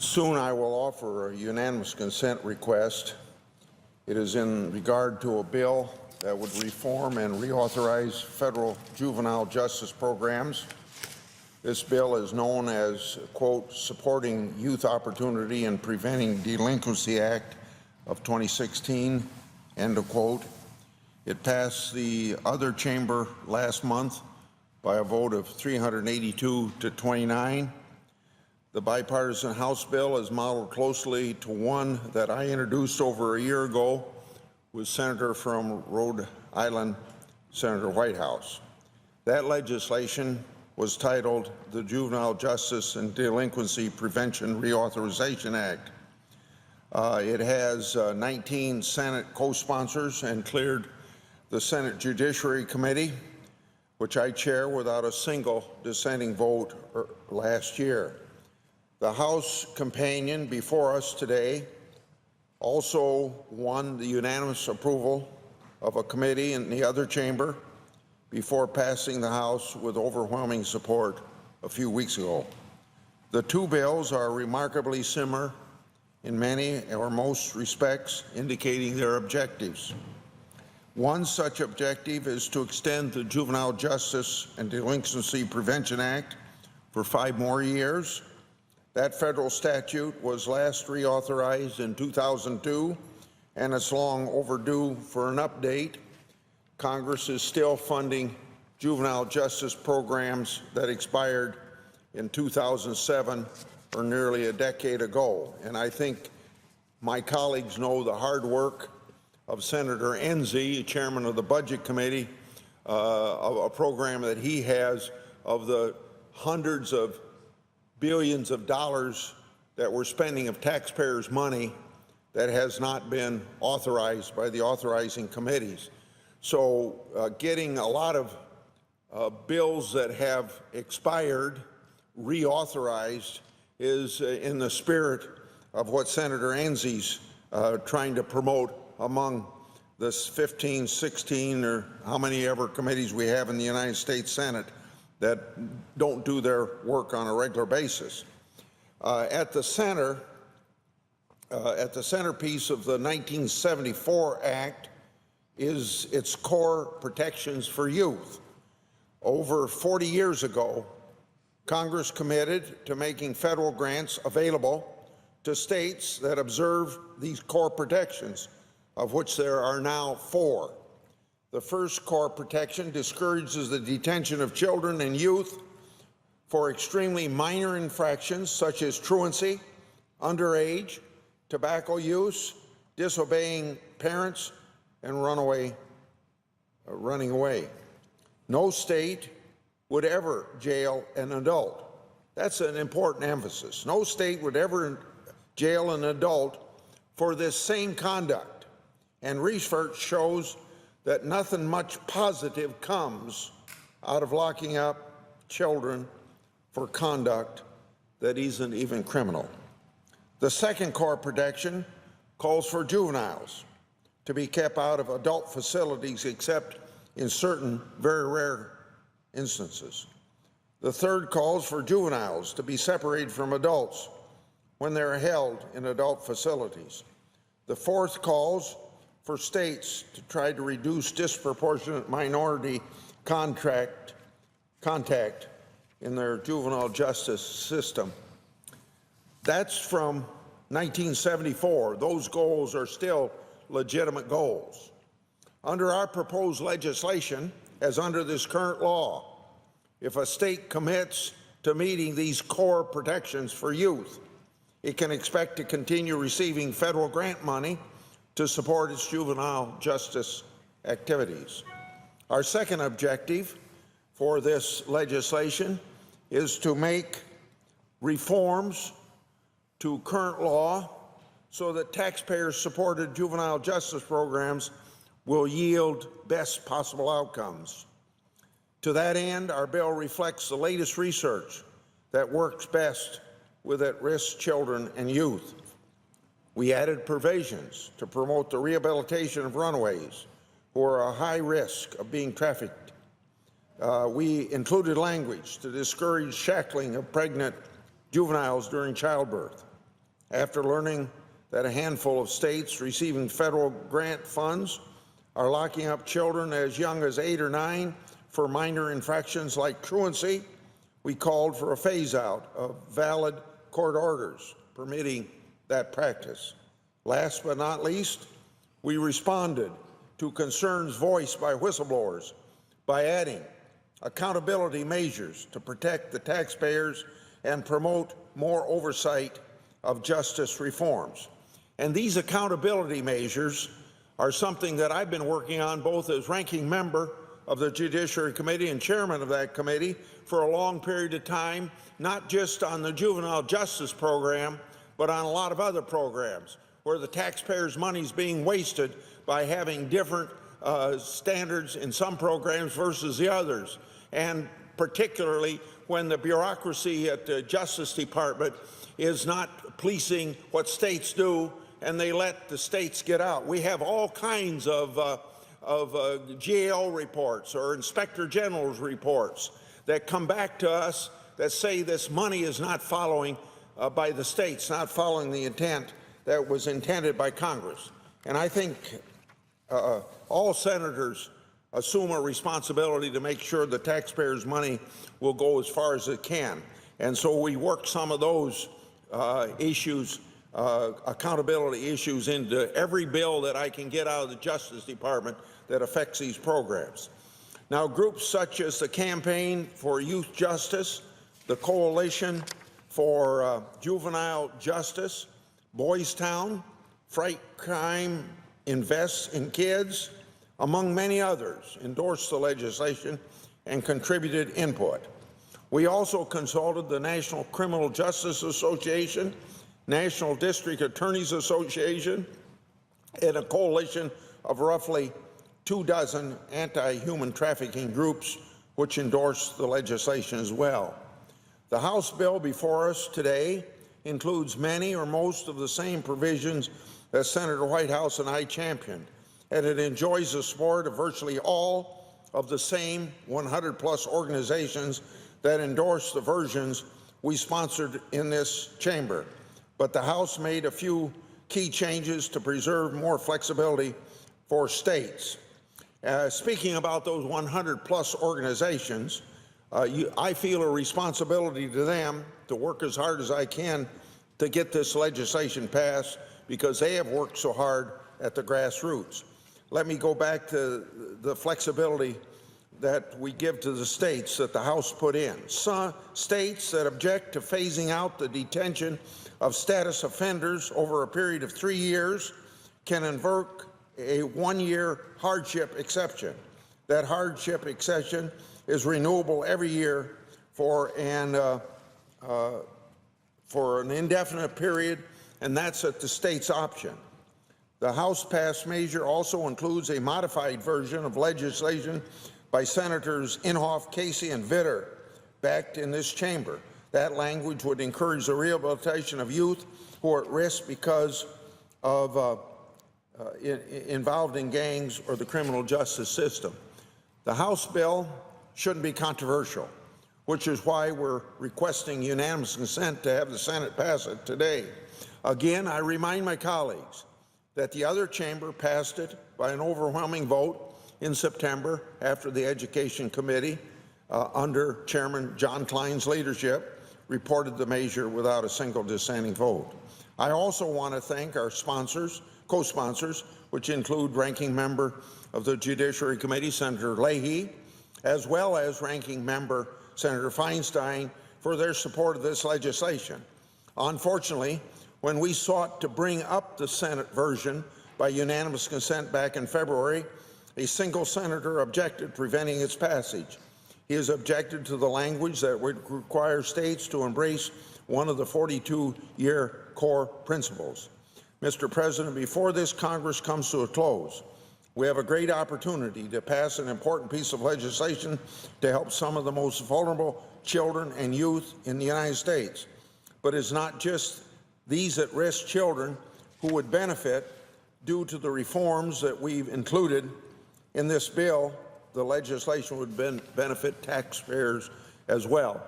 Soon I will offer a unanimous consent request. It is in regard to a bill that would reform and reauthorize federal juvenile justice programs. This bill is known as, quote, Supporting Youth Opportunity and Preventing Delinquency Act of 2016, end of quote. It passed the other chamber last month by a vote of 382 to 29. The bipartisan House bill is modeled closely to one that I introduced over a year ago with Senator from Rhode Island, Senator Whitehouse. That legislation was titled the Juvenile Justice and Delinquency Prevention Reauthorization Act. It has 19 Senate co-sponsors and cleared the Senate Judiciary Committee, which I chair, without a single dissenting vote last year. The House companion before us today also won the unanimous approval of a committee in the other chamber before passing the House with overwhelming support a few weeks ago. The two bills are remarkably similar in many or most respects, indicating their objectives. One such objective is to extend the Juvenile Justice and Delinquency Prevention Act for 5 more years. That federal statute was last reauthorized in 2002, and it's long overdue for an update. Congress is still funding juvenile justice programs that expired in 2007, or nearly a decade ago. And I think my colleagues know the hard work of Senator Enzi, chairman of the Budget Committee, a program that he has of the hundreds of billions of dollars that we're spending of taxpayers' money that has not been authorized by the authorizing committees. So getting a lot of bills that have expired reauthorized is in the spirit of what Senator Enzi's trying to promote among the 15, 16, or how many ever committees we have in the United States Senate that don't do their work on a regular basis. At the centerpiece of the 1974 Act is its core protections for youth. Over 40 years ago, Congress committed to making federal grants available to states that observe these core protections, of which there are now 4. The first core protection discourages the detention of children and youth for extremely minor infractions such as truancy, underage, tobacco use, disobeying parents, and running away. No state would ever jail an adult. That's an important emphasis. No state would ever jail an adult for this same conduct. And research shows that nothing much positive comes out of locking up children for conduct that isn't even criminal. The second core protection calls for juveniles to be kept out of adult facilities except in certain very rare instances. The third calls for juveniles to be separated from adults when they are held in adult facilities. The fourth calls for states to try to reduce disproportionate minority contact in their juvenile justice system. That's from 1974. Those goals are still legitimate goals. Under our proposed legislation, as under this current law, if a state commits to meeting these core protections for youth, it can expect to continue receiving federal grant money to support its juvenile justice activities. Our second objective for this legislation is to make reforms to current law so that taxpayer-supported juvenile justice programs will yield best possible outcomes. To that end, our bill reflects the latest research that works best with at-risk children and youth. We added provisions to promote the rehabilitation of runaways who are a high risk of being trafficked. We included language to discourage shackling of pregnant juveniles during childbirth. after learning that a handful of states receiving federal grant funds are locking up children as young as 8 or 9 for minor infractions like truancy, we called for a phase-out of valid court orders permitting that practice. Last but not least, we responded to concerns voiced by whistleblowers by adding accountability measures to protect the taxpayers and promote more oversight of justice reforms. And these accountability measures are something that I've been working on both as ranking member of the Judiciary Committee and chairman of that committee for a long period of time, not just on the juvenile justice program, but on a lot of other programs where the taxpayers' money is being wasted by having different standards in some programs versus the others, and particularly when the bureaucracy at the Justice Department is not policing what states do and they let the states get out. We have all kinds of GAO reports or Inspector General's reports that come back to us that say this money is not following by the states, not following the intent that was intended by Congress. And I think all senators assume a responsibility to make sure the taxpayers' money will go as far as it can. And so we work some of those issues, accountability issues, into every bill that I can get out of the Justice Department that affects these programs. Now, groups such as the Campaign for Youth Justice, the Coalition for Juvenile Justice, Boys Town, Fight Crime Invests in Kids, among many others, endorsed the legislation and contributed input. We also consulted the National Criminal Justice Association, National District Attorneys Association, and a coalition of roughly 24 anti-human trafficking groups which endorsed the legislation as well. The House bill before us today includes many or most of the same provisions that Senator Whitehouse and I championed, and it enjoys the support of virtually all of the same 100-plus organizations that endorsed the versions we sponsored in this chamber. But the House made a few key changes to preserve more flexibility for states. Speaking about those 100-plus organizations, I feel a responsibility to them to work as hard as I can to get this legislation passed because they have worked so hard at the grassroots. Let me go back to the flexibility that we give to the states that the House put in. Some states that object to phasing out the detention of status offenders over a period of 3 years can invoke a 1-year hardship exception. That hardship exception is renewable every year for an indefinite period, and that's at the state's option. The House-passed measure also includes a modified version of legislation by Senators Inhofe, Casey, and Vitter, backed in this chamber. That language would encourage the rehabilitation of youth who are at risk because of involved in gangs or the criminal justice system. The House bill shouldn't be controversial, which is why we're requesting unanimous consent to have the Senate pass it today. Again, I remind my colleagues that the other chamber passed it by an overwhelming vote in September after the Education Committee, under Chairman John Klein's leadership, reported the measure without a single dissenting vote. I also want to thank our sponsors, co-sponsors, which include Ranking Member of the Judiciary Committee, Senator Leahy, as well as Ranking Member Senator Feinstein, for their support of this legislation. Unfortunately, when we sought to bring up the Senate version by unanimous consent back in February, a single senator objected, preventing its passage. He has objected to the language that would require states to embrace one of the 42-year core principles. Mr. President, before this Congress comes to a close, we have a great opportunity to pass an important piece of legislation to help some of the most vulnerable children and youth in the United States. But it's not just these at-risk children who would benefit due to the reforms that we've included in this bill. The legislation would benefit taxpayers as well.